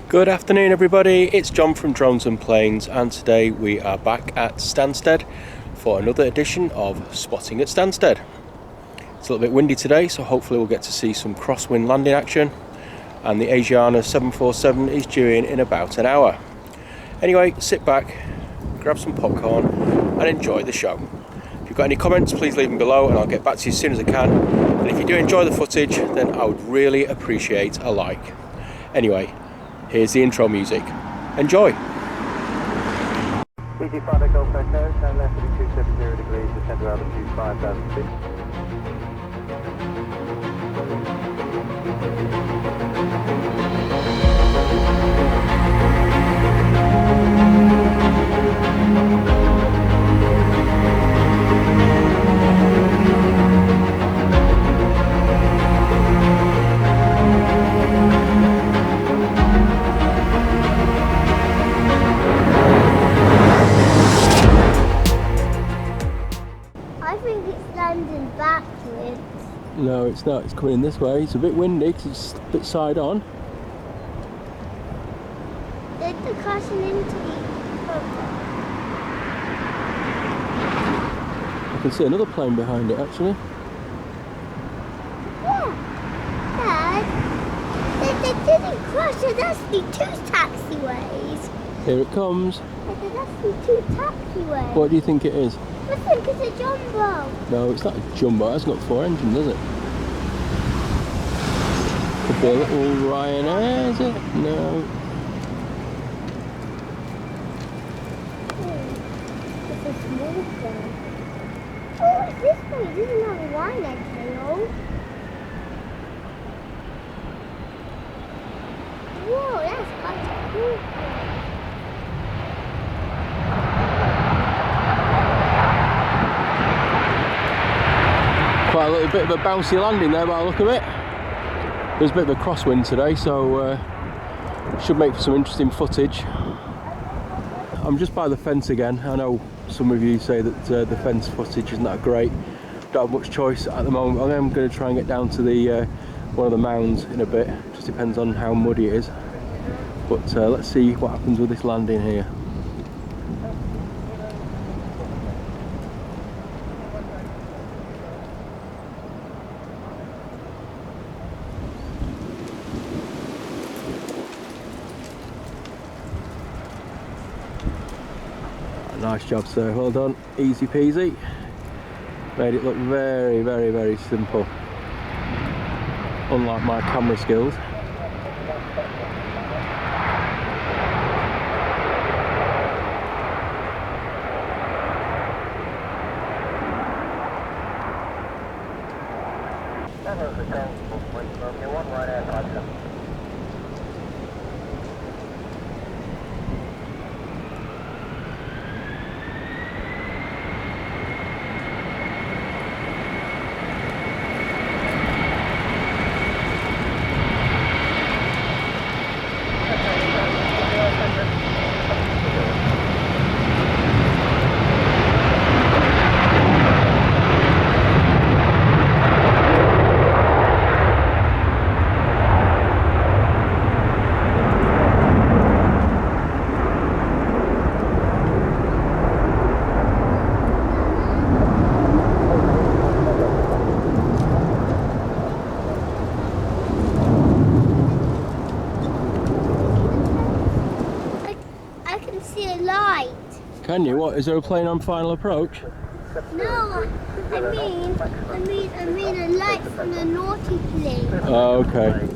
Good afternoon everybody, it's John from Drones and Planes, and today we are back at Stansted for another edition of Spotting at Stansted. It's a little bit windy today, so hopefully we'll get to see some crosswind landing action, and the Asiana 747 is due in about an hour. Anyway, sit back, grab some popcorn and enjoy the show. If you've got any comments, please leave them below and I'll get back to you as soon as I can. And if you do enjoy the footage, then I would really appreciate a like. Anyway, here's the intro music. Enjoy! TC Product Golf Echo, turn left at 270 degrees, descend to altitude 5,000 feet. No, it's not. It's coming this way. It's a bit windy because it's a bit side on. They're crashing into the helicopter. I can see another plane behind it actually. Yeah. Dad, they didn't crash. There's actually two taxiways. Here it comes. There's actually two taxiways. What do you think it is? I think it's a jumbo. No, it's not a jumbo. It hasn't got four engines, does it? Could be a little Ryanair, is it? No. It's a small plane. Oh, it's this way. This is not a Ryanair tail. Whoa, that's quite cool. Quite a little bit of a bouncy landing there by the look of it. There's a bit of a crosswind today, so should make for some interesting footage. I'm just by the fence again. I know some of you say that the fence footage isn't that great. Don't have much choice at the moment. I am going to try and get down to the one of the mounds in a bit. Just depends on how muddy it is. But let's see what happens with this landing here. Nice job, sir. Well done. Easy peasy. Made it look very, very, very simple. Unlike my camera skills. Can you? What, is there a plane on final approach? No, I mean a light from the naughty plane. Oh, okay.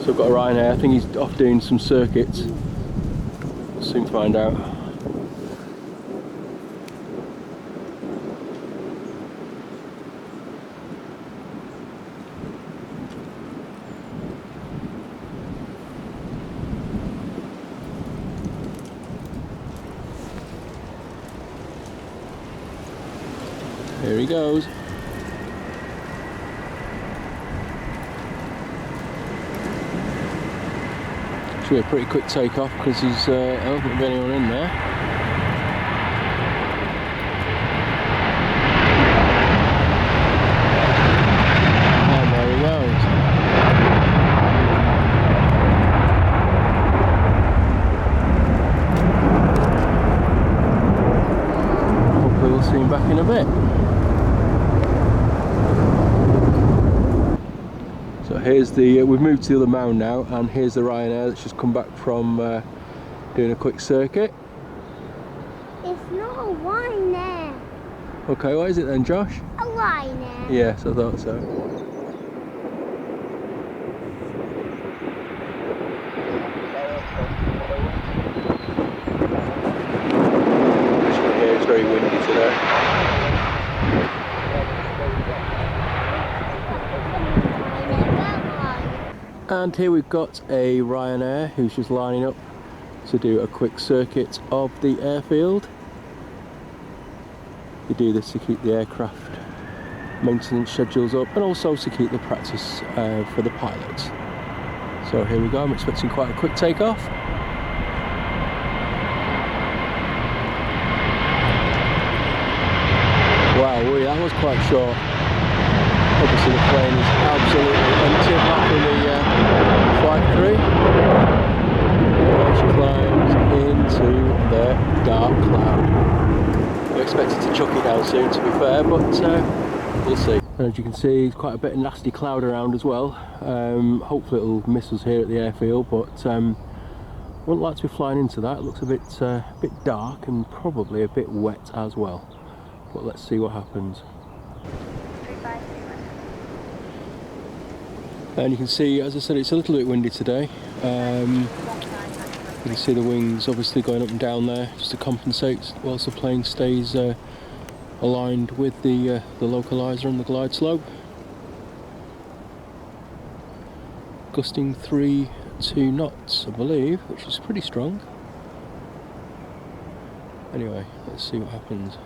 So I've got a Ryanair. I think he's off doing some circuits. We'll soon find out. Here he goes. Should be a pretty quick takeoff because he's I don't think there's anyone in there. And there he goes. here's the, we've moved to the other mound now, and here's the Ryanair that's just come back from doing a quick circuit. It's not a Ryanair. Okay, what is it then, Josh? A Ryanair. Yes, I thought so. As you can hear, it's very windy today. And here we've got a Ryanair who's just lining up to do a quick circuit of the airfield. They do this to keep the aircraft maintenance schedules up and also to keep the practice for the pilots. So here we go, I'm expecting quite a quick takeoff. Wow, that was quite short. Obviously the plane is absolutely empty apart from the flight crew. She climbs into the dark cloud. I'm expected to chuck it down soon, to be fair, but we'll see. And as you can see, there's quite a bit of nasty cloud around as well. Hopefully it'll miss us here at the airfield, but wouldn't like to be flying into that. It looks a bit dark and probably a bit wet as well. But let's see what happens. And you can see, as I said, it's a little bit windy today. You can see the wings obviously going up and down there just to compensate whilst the plane stays aligned with the localizer and the glide slope. Gusting 3-2 knots, I believe, which is pretty strong. Anyway, let's see what happens.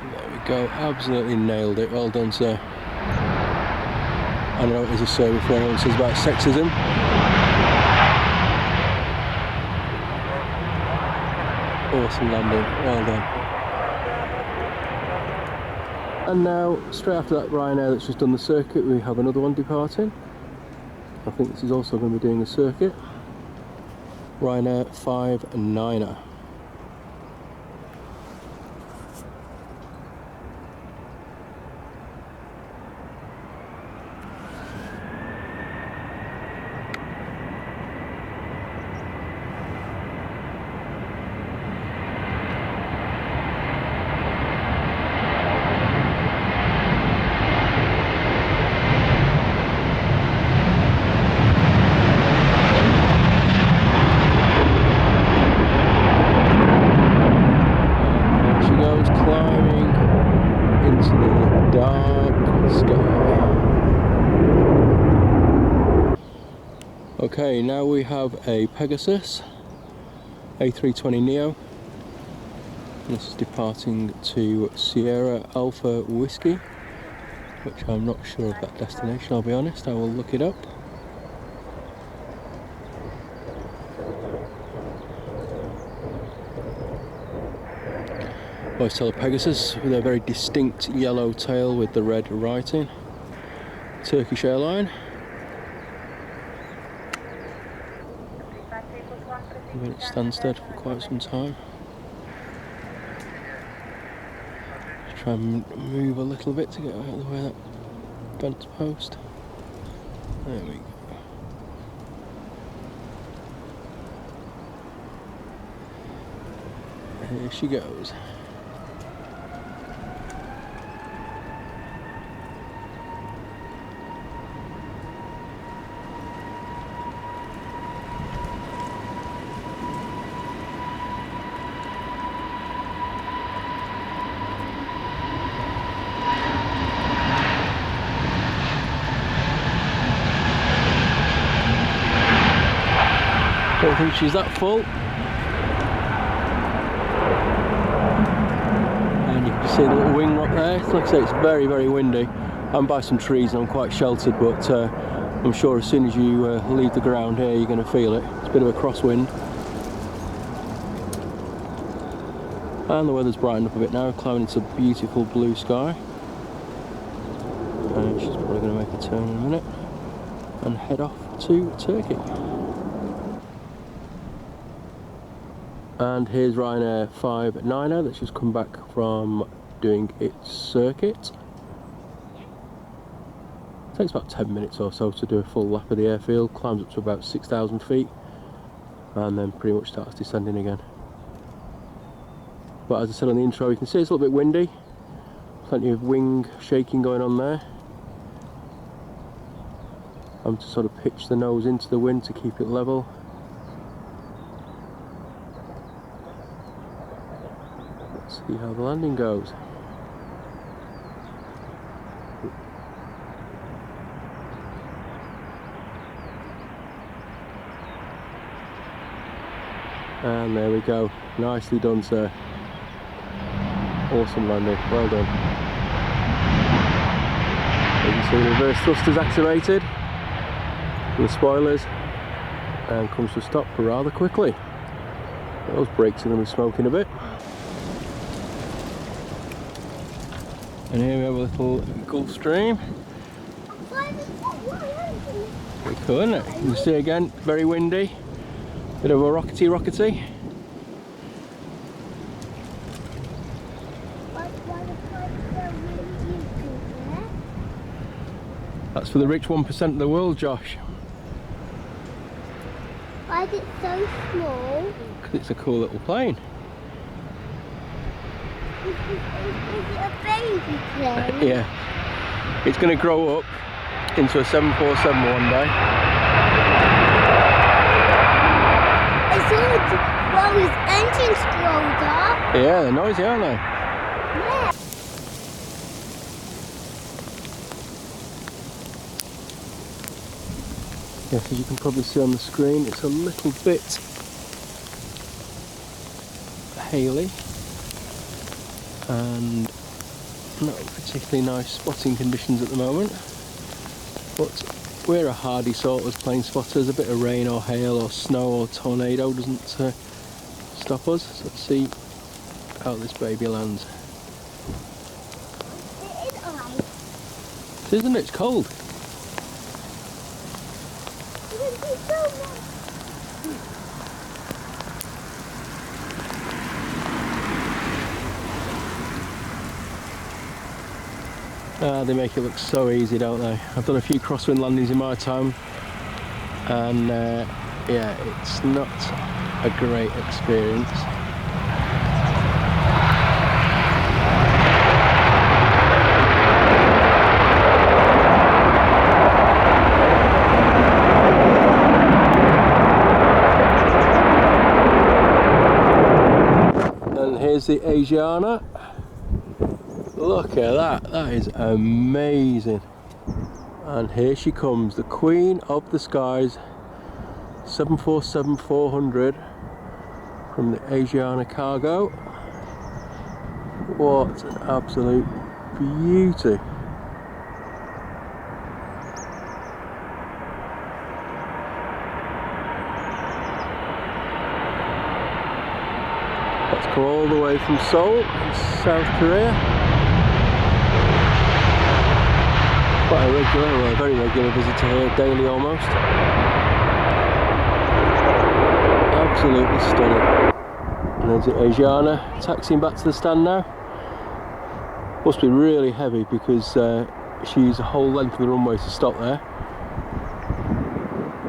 There we go, absolutely nailed it, well done sir. I know it is a sir before anyone says about sexism. Awesome landing, well done. And now, straight after that Ryanair that's just done the circuit, we have another one departing. I think this is also going to be doing a circuit. Ryanair 59er. Okay, now we have a Pegasus A320neo. This is departing to Sierra Alpha Whiskey, which I'm not sure of that destination, I'll be honest, I will look it up. Always tell a Pegasus with a very distinct yellow tail with the red writing. Turkish airline. I've been at Stansted for quite some time. Just try and move a little bit to get out of the way of that fence post. There we go. Here she goes. Don't think she's that full. And you can see the little wing rock there. Like I say, it's very, very windy. I'm by some trees and I'm quite sheltered, but I'm sure as soon as you leave the ground here, you're going to feel it. It's a bit of a crosswind. And the weather's brightened up a bit now, climbing into beautiful blue sky. She's probably going to make a turn in a minute. and head off to Turkey. And here's Ryanair 59er that's just come back from doing its circuit. It takes about 10 minutes or so to do a full lap of the airfield, climbs up to about 6,000 feet and then pretty much starts descending again. But as I said on the intro, you can see it's a little bit windy, plenty of wing shaking going on there. I'm to sort of pitch the nose into the wind to keep it level. Let's see how the landing goes. And there we go. Nicely done, sir. Awesome landing. Well done. As you see, the reverse thrusters activated. The spoilers. And comes to a stop rather quickly. Those brakes are going to be smoking a bit. And here we have a little Gulf Stream. Pretty cool, isn't it? You can see again, very windy. Bit of a rockety. That's for the rich 1% of the world, Josh. Why is it so small? Because it's a cool little plane. Is it a baby plane? Yeah. It's going to grow up into a 747 one day. Well, his engine's grown up. Yeah, they're noisy, aren't they? Yeah. Yes, as you can probably see on the screen, it's a little bit haily and not particularly nice spotting conditions at the moment. But we're a hardy sort as plane spotters. A bit of rain or hail or snow or tornado doesn't stop us. So let's see how this baby lands. It is ice. Isn't it? It's cold. They make it look so easy, don't they? I've done a few crosswind landings in my time, and yeah, it's not a great experience. And here's the Asiana. Look at that, that is amazing. And here she comes, the queen of the skies, 747-400 from the Asiana cargo. What an absolute beauty. Let's come all the way from Seoul in South Korea. Quite a regular, well, a very regular visitor here, daily almost. Absolutely stunning. And there's the Asiana taxiing back to the stand now. Must be really heavy because she used the whole length of the runway to stop there.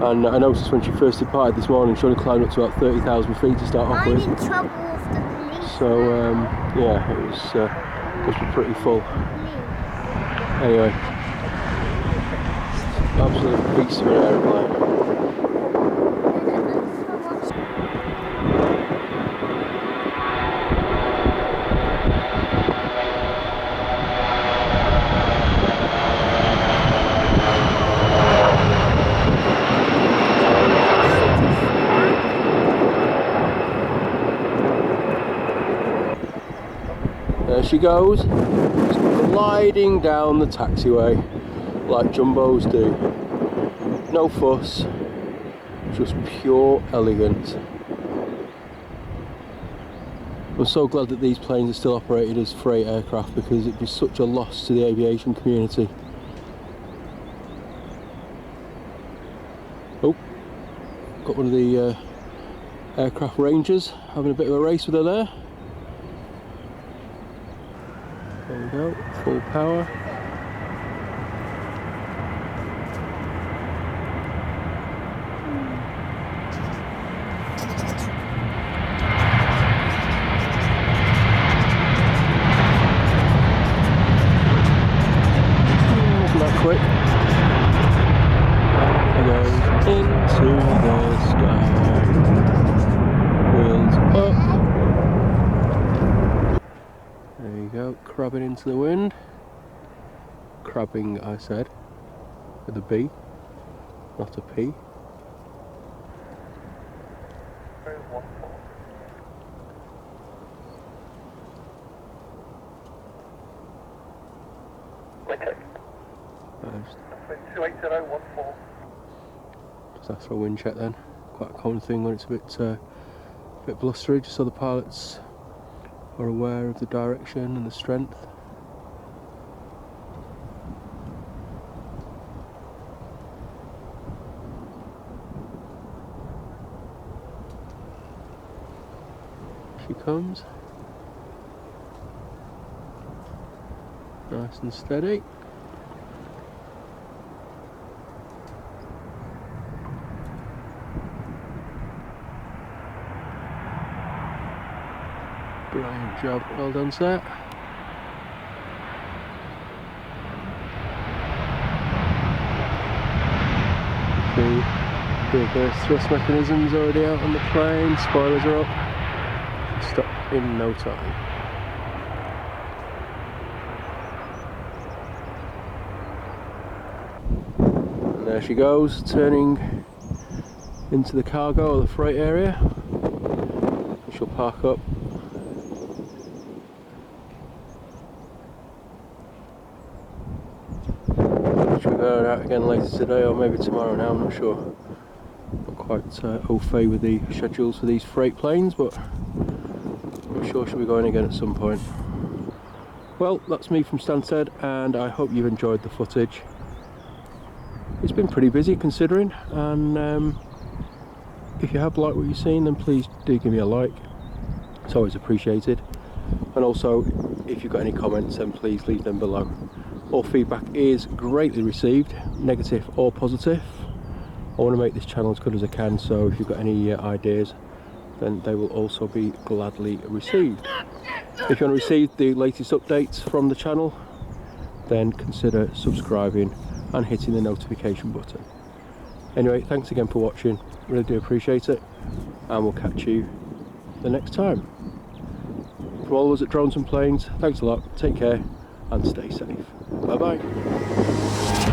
And I noticed when she first departed this morning, she only climbed up to about 30,000 feet to start off with. I'm in trouble with the police. So yeah, it was must be pretty full. Anyway. Absolute beast of an aeroplane. There she goes, just gliding down the taxiway like jumbos do. No fuss, just pure elegance. I'm so glad that these planes are still operated as freight aircraft because it'd be such a loss to the aviation community. Oh, got one of the aircraft rangers having a bit of a race with her there. There we go, full power. Wasn't that quick? It goes into the sky. Wheels up. There you go, crabbing into the wind. Crabbing, I said, with a B, not a P. Just after a wind check then. Quite a common thing when it's a bit blustery, just so the pilots are aware of the direction and the strength. She comes. Nice and steady. Brilliant job, well done, sir. The reverse thrust mechanism's already out on the plane, spoilers are up. Stop in no time. And there she goes, turning into the cargo or the freight area. She'll park up. She'll go out again later today or maybe tomorrow now, I'm not sure. Not quite au fait with the schedules for these freight planes, but I'm sure she'll be going again at some point. Well, that's me from Stansted, and I hope you've enjoyed the footage. It's been pretty busy considering, and if you have liked what you've seen, then please do give me a like. It's always appreciated. And also, if you've got any comments, then please leave them below. All feedback is greatly received, negative or positive. I want to make this channel as good as I can, so if you've got any ideas, then they will also be gladly received. If you want to receive the latest updates from the channel, then consider subscribing and hitting the notification button. Anyway, thanks again for watching, really do appreciate it, and we'll catch you the next time. From all of us at Drones and Planes, thanks a lot, take care and stay safe. Bye bye.